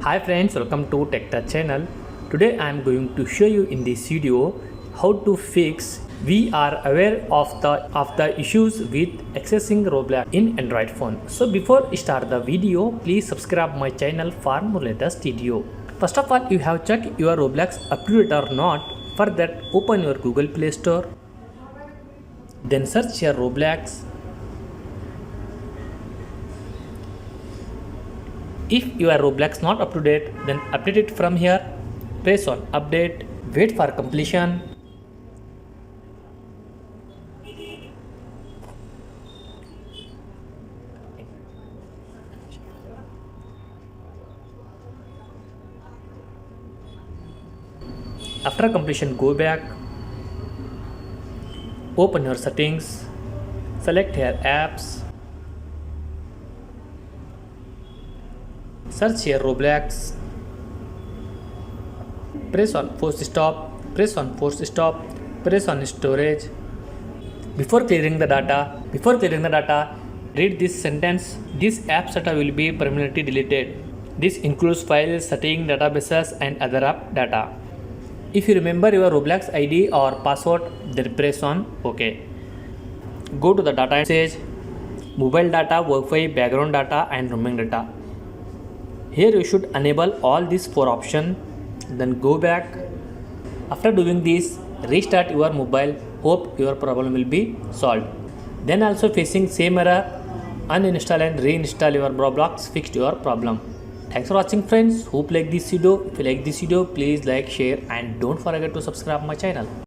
Hi friends, welcome to TechTouch channel. Today I am going to show you in this video how to fix. We are aware of the issues with accessing Roblox in Android phone. So before I start the video, please subscribe my channel for more latest video. First of all, you have checked your Roblox up to date or not. For that, open your Google Play Store. Then search your Roblox. If your Roblox not up to date, then update it from here. Press on update, wait for completion. After completion, go back, open your settings, select here apps, search here Roblox, press on force stop, press on storage. Before clearing the data, read this sentence: this app data will be permanently deleted. This includes files, settings, databases and other app data. If you remember your Roblox ID or password, then press on OK. Go to the data page, mobile data, Wi-Fi, background data and roaming data. Here you should enable all these four options. Then go back. After doing this, restart your mobile. Hope your problem will be solved. Then also facing same error, uninstall and reinstall your Roblox, fixed your problem. Thanks for watching friends. Hope like this video. If you like this video, please like, share and don't forget to subscribe my channel.